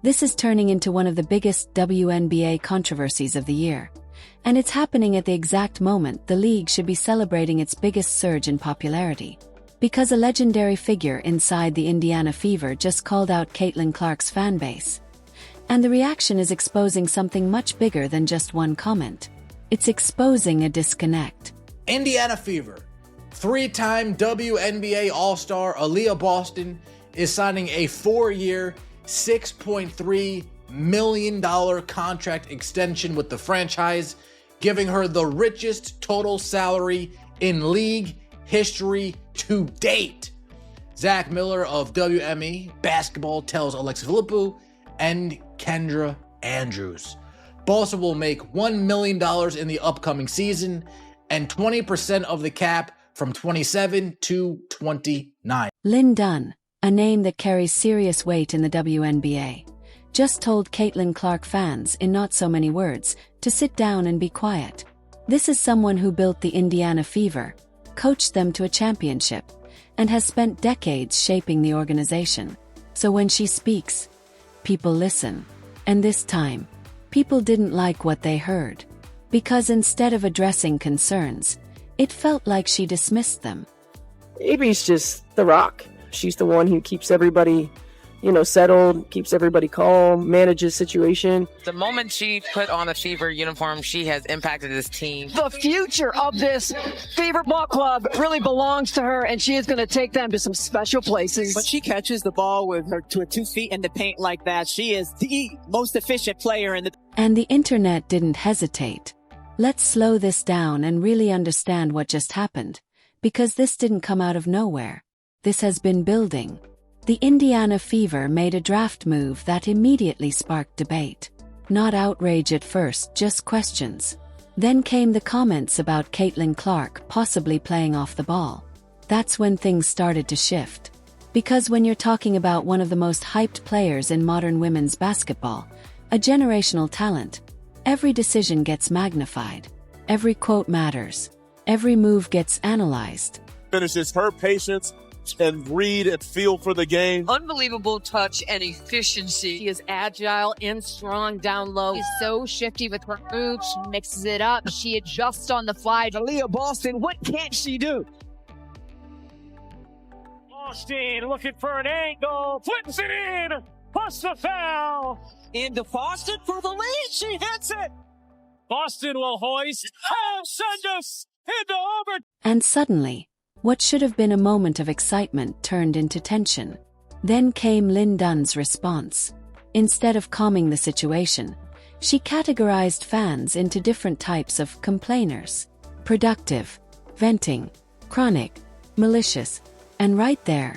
This is turning into one of the biggest WNBA controversies of the year. And it's happening at the exact moment the league should be celebrating its biggest surge in popularity. Because a legendary figure inside the Indiana Fever just called out Caitlin Clark's fanbase. And the reaction is exposing something much bigger than just one comment. It's exposing a disconnect. Indiana Fever. Three-time WNBA All-Star Aaliyah Boston is signing a 4-year, $6.3 million contract extension with the franchise, giving her the richest total salary in league history to date. Zach Miller of WME Basketball tells Alexa Philippou and Kendra Andrews. Boston will make $1 million in the upcoming season and 20% of the cap from 27 to 29. Lynn Dunn, a name that carries serious weight in the WNBA, just told Caitlin Clark fans in not so many words to sit down and be quiet. This is someone who built the Indiana Fever, coached them to a championship, and has spent decades shaping the organization. So when she speaks, people listen. And this time, people didn't like what they heard. Because instead of addressing concerns, it felt like she dismissed them. Abby's just the rock. She's the one who keeps everybody, settled, keeps everybody calm, manages situation. The moment she put on a Fever uniform, she has impacted this team. The future of this Fever ball club really belongs to her, and she is going to take them to some special places. When she catches the ball with her 2 feet in the paint like that, she is the most efficient player in the... And the internet didn't hesitate. Let's slow this down and really understand what just happened, because this didn't come out of nowhere. This has been building. The Indiana Fever made a draft move that immediately sparked debate. Not outrage at first, just questions. Then came the comments about Caitlin Clark possibly playing off the ball. That's when things started to shift. Because when you're talking about one of the most hyped players in modern women's basketball, a generational talent, every decision gets magnified. Every quote matters. Every move gets analyzed. Finishes her patience and read and feel for the game. Unbelievable touch and efficiency. She is agile and strong down low. She's so shifty with her moves. She mixes it up. She adjusts on the fly. Aaliyah Boston, what can't she do? Boston looking for an angle. Puts it in. Plus the foul. Into Boston for the lead. She hits it. Boston will hoist. Oh, send us into overtime. And suddenly, what should have been a moment of excitement turned into tension. Then came Lynn Dunn's response. Instead of calming the situation, she categorized fans into different types of complainers: productive, venting, chronic, malicious. And right there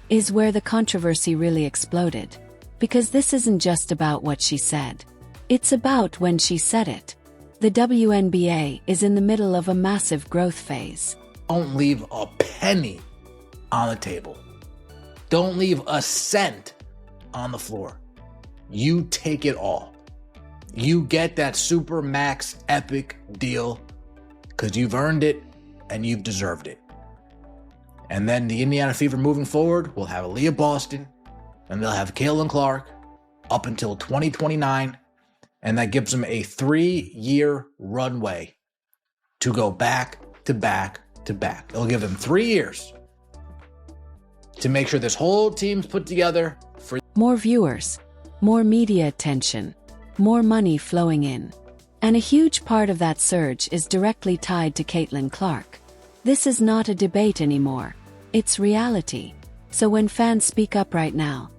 is where the controversy really exploded. Because this isn't just about what she said. It's about when she said it. The WNBA is in the middle of a massive growth phase. Don't leave a penny on the table. Don't leave a cent on the floor. You take it all. You get that super max epic deal because you've earned it and you've deserved it. And then the Indiana Fever moving forward will have Aaliyah Boston and they'll have Caitlin Clark up until 2029. And that gives them a 3-year runway to go back to back to back. It'll give them 3 years to make sure this whole team's put together for more viewers, more media attention, more money flowing in. And a huge part of that surge is directly tied to Caitlin Clark. This is not a debate anymore. It's reality. So when fans speak up right now,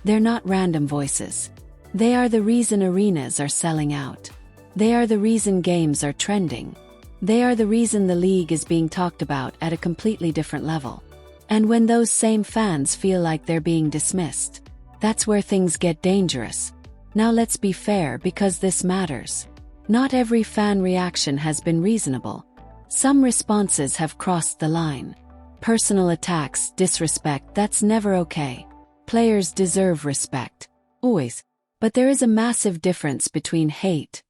they're not random voices. They are the reason arenas are selling out. They are the reason games are trending. They are the reason the league is being talked about at a completely different level. And when those same fans feel like they're being dismissed, that's where things get dangerous. Now let's be fair, because this matters. Not every fan reaction has been reasonable. Some responses have crossed the line. Personal attacks, disrespect, that's never okay. Players deserve respect. Always. But there is a massive difference between hate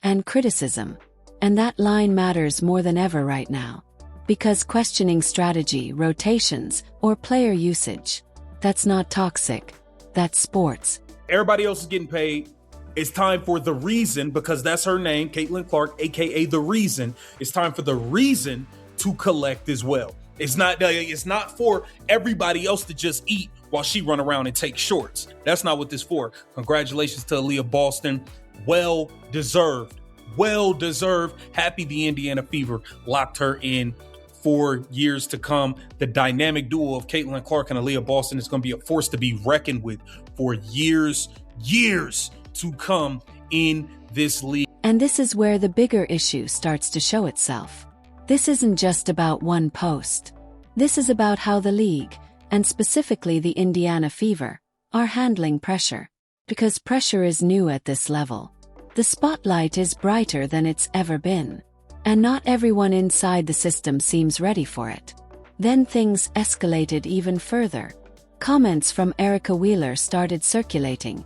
and criticism. And that line matters more than ever right now. Because questioning strategy, rotations, or player usage, that's not toxic. That's sports. Everybody else is getting paid. It's time for The Reason, because that's her name, Caitlin Clark, aka The Reason. It's time for The Reason to collect as well. It's not for everybody else to just eat while she run around and take shorts. That's not what this for. Congratulations to Aaliyah Boston. Well deserved. Well deserved. Happy the Indiana Fever locked her in for years to come. The dynamic duo of Caitlin Clark and Aaliyah Boston is going to be a force to be reckoned with for years to come in this league. And this is where the bigger issue starts to show itself. This isn't just about one post. This is about how the league, and specifically the Indiana Fever, are handling pressure. Because pressure is new at this level. The spotlight is brighter than it's ever been. And not everyone inside the system seems ready for it. Then things escalated even further. Comments from Erica Wheeler started circulating,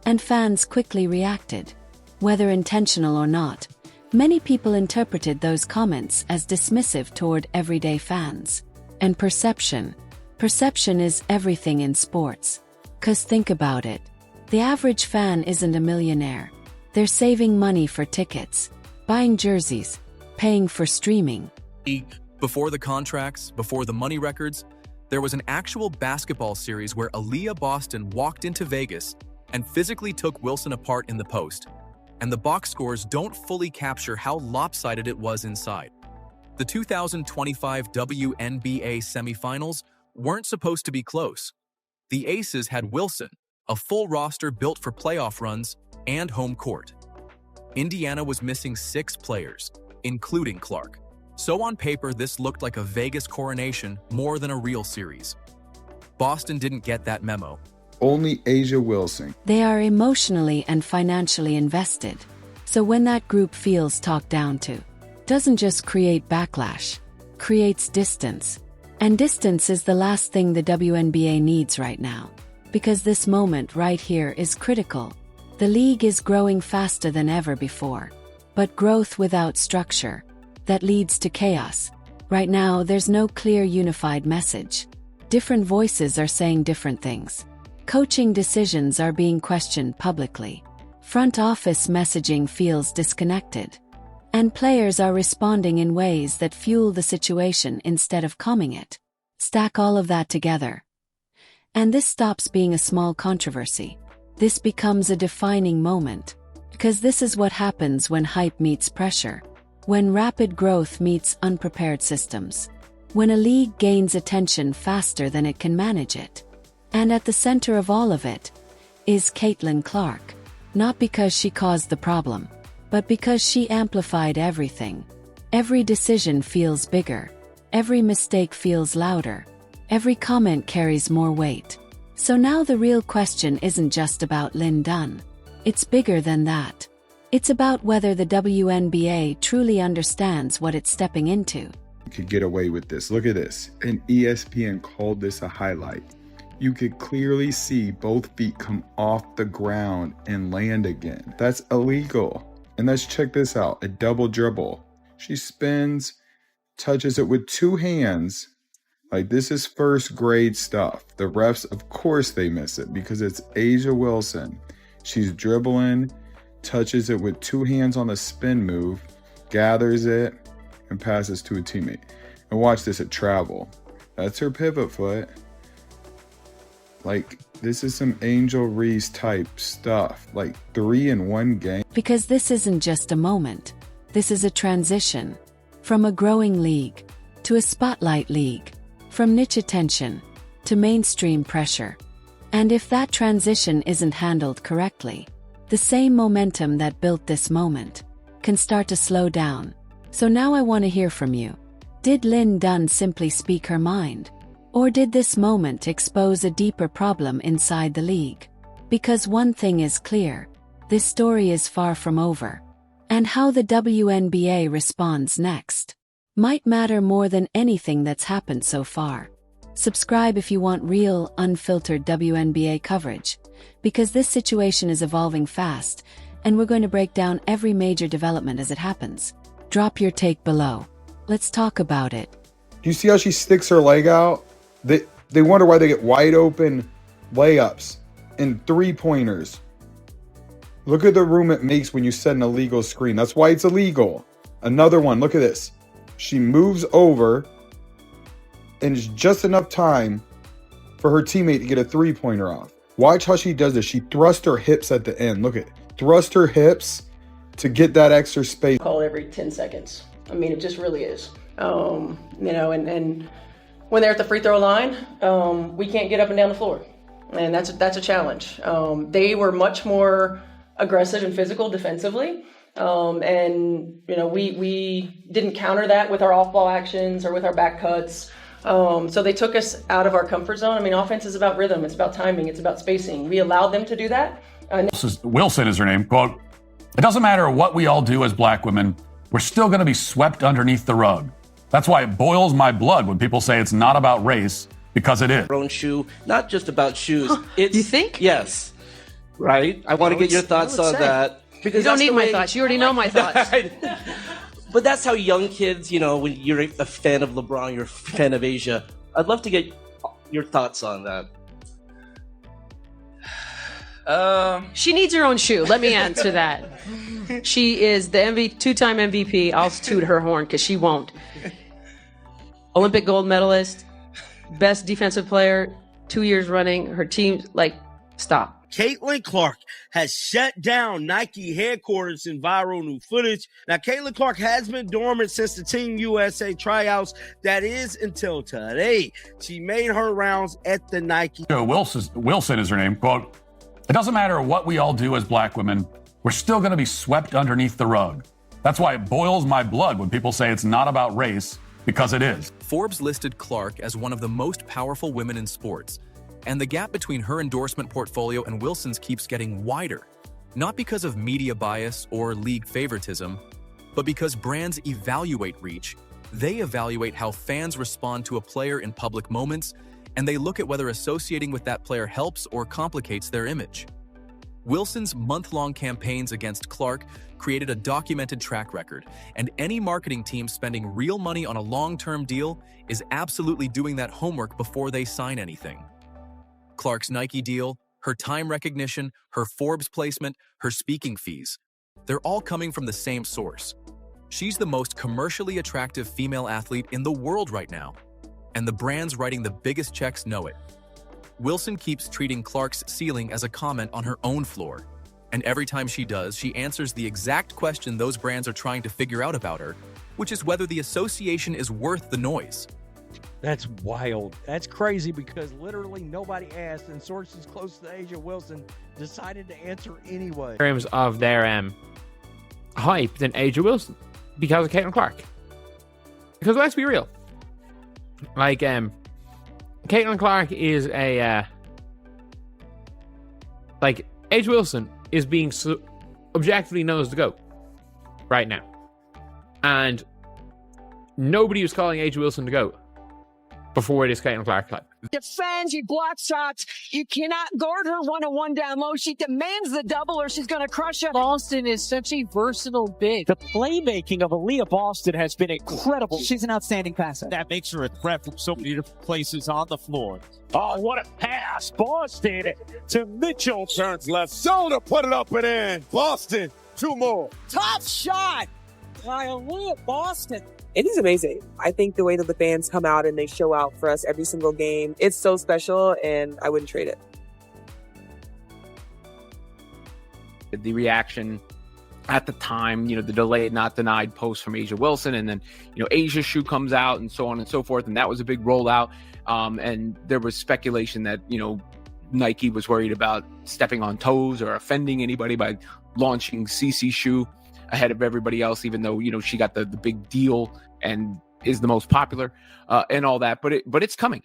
and fans quickly reacted. Whether intentional or not, many people interpreted those comments as dismissive toward everyday fans. And perception is everything in sports. 'Cause think about it. The average fan isn't a millionaire. They're saving money for tickets, buying jerseys, paying for streaming. Before the contracts, before the money records, there was an actual basketball series where Aaliyah Boston walked into Vegas and physically took Wilson apart in the post. And the box scores don't fully capture how lopsided it was inside. The 2025 WNBA semifinals weren't supposed to be close. The Aces had Wilson, a full roster built for playoff runs, and home court. Indiana was missing 6 players, including Clark. So on paper, this looked like a Vegas coronation more than a real series. Boston didn't get that memo. Only A'ja Wilson. They are emotionally and financially invested. So when that group feels talked down to, doesn't just create backlash, creates distance. And distance is the last thing the WNBA needs right now. Because this moment right here is critical. The league is growing faster than ever before. But growth without structure, that leads to chaos. Right now, there's no clear unified message. Different voices are saying different things. Coaching decisions are being questioned publicly. Front office messaging feels disconnected. And players are responding in ways that fuel the situation instead of calming it. Stack all of that together. And this stops being a small controversy. This becomes a defining moment. Because this is what happens when hype meets pressure. When rapid growth meets unprepared systems. When a league gains attention faster than it can manage it. And at the center of all of it is Caitlin Clark. Not because she caused the problem, but because she amplified everything. Every decision feels bigger. Every mistake feels louder. Every comment carries more weight. So now the real question isn't just about Lynn Dunn. It's bigger than that. It's about whether the WNBA truly understands what it's stepping into. You could get away with this. Look at this. And ESPN called this a highlight. You could clearly see both feet come off the ground and land again. That's illegal. And let's check this out. A double dribble. She spins, touches it with 2 hands. Like, this is first grade stuff. The refs, of course, they miss it because it's A'ja Wilson. She's dribbling, touches it with 2 hands on the spin move, gathers it, and passes to a teammate. And watch this at travel. That's her pivot foot. Like, this is some Angel Reese type stuff. Like, 3 in 1 game. Because this isn't just a moment. This is a transition. From a growing league to a spotlight league. From niche attention to mainstream pressure. And if that transition isn't handled correctly, the same momentum that built this moment can start to slow down. So now I want to hear from you. Did Lynn Dunn simply speak her mind? Or did this moment expose a deeper problem inside the league? Because one thing is clear, this story is far from over. And how the WNBA responds next might matter more than anything that's happened so far. Subscribe if you want real, unfiltered WNBA coverage, because this situation is evolving fast, and we're going to break down every major development as it happens. Drop your take below. Let's talk about it. Do you see how she sticks her leg out? They wonder why they get wide open layups. and 3-pointers. Look at the room it makes when you set an illegal screen. That's why it's illegal. Another one, look at this. She moves over, and it's just enough time for her teammate to get a 3-pointer off. Watch how she does this. She thrusts her hips at the end. Look at it. Thrust her hips to get that extra space. Call every 10 seconds. I mean, it just really is. And when they're at the free throw line, we can't get up and down the floor. And that's a challenge. They were much more aggressive and physical defensively. We didn't counter that with our off-ball actions or with our back cuts. So they took us out of our comfort zone. I mean, offense is about rhythm. It's about timing. It's about spacing. We allowed them to do that. Wilson is her name. Quote, "It doesn't matter what we all do as black women. We're still going to be swept underneath the rug. That's why it boils my blood when people say it's not about race, because it is." Own shoe, not just about shoes. You think? Yes. Right? I want to get your thoughts on that. Because you don't need my thoughts. You already know my thoughts. But that's how young kids, when you're a fan of LeBron, you're a fan of Asia. I'd love to get your thoughts on that. She needs her own shoe. Let me answer that. She is the two-time MVP. I'll toot her horn because she won't. Olympic gold medalist, best defensive player, 2 years running. Her team, stop. Caitlin Clark has shut down Nike headquarters in viral new footage. Now, Caitlin Clark has been dormant since the Team USA tryouts. That is until today. She made her rounds at the Nike. Wilson is her name. Quote, "It doesn't matter what we all do as black women. We're still going to be swept underneath the rug. That's why it boils my blood when people say it's not about race, because it is." Forbes listed Clark as one of the most powerful women in sports, and the gap between her endorsement portfolio and Wilson's keeps getting wider, not because of media bias or league favoritism, but because brands evaluate reach. They evaluate how fans respond to a player in public moments, and they look at whether associating with that player helps or complicates their image. Wilson's month-long campaigns against Clark created a documented track record, and any marketing team spending real money on a long-term deal is absolutely doing that homework before they sign anything. Clark's Nike deal, her time recognition, her Forbes placement, her speaking fees, they're all coming from the same source. She's the most commercially attractive female athlete in the world right now, and the brands writing the biggest checks know it. Wilson keeps treating Clark's ceiling as a comment on her own floor, and every time she does, she answers the exact question those brands are trying to figure out about her, which is whether the association is worth the noise. That's wild. That's crazy because literally nobody asked, and sources close to Asia Wilson decided to answer anyway. In terms of their hype than Asia Wilson because of Caitlin Clark. Because let's be real. Caitlin Clark is Asia Wilson is being objectively known as the GOAT right now. And nobody was calling Asia Wilson the GOAT before this Caitlin Clark clip. Defends, you block shots. You cannot guard her one-on-one down low. She demands the double or she's going to crush it. Boston is such a versatile big. The playmaking of Aaliyah Boston has been incredible. She's an outstanding passer. That makes her a threat from so many different places on the floor. Oh, what a pass. Boston to Mitchell. Turns left shoulder, put it up and in. Boston, 2 more. Top shot by Aaliyah Boston. It is amazing. I think the way that the fans come out and they show out for us every single game, it's so special, and I wouldn't trade it. The reaction at the time, the delayed, not denied post from Asia Wilson, and then, Asia's shoe comes out and so on and so forth, and that was a big rollout. And there was speculation that, Nike was worried about stepping on toes or offending anybody by launching CC's shoe ahead of everybody else, even though, she got the big deal and is the most popular and all that. But it's coming.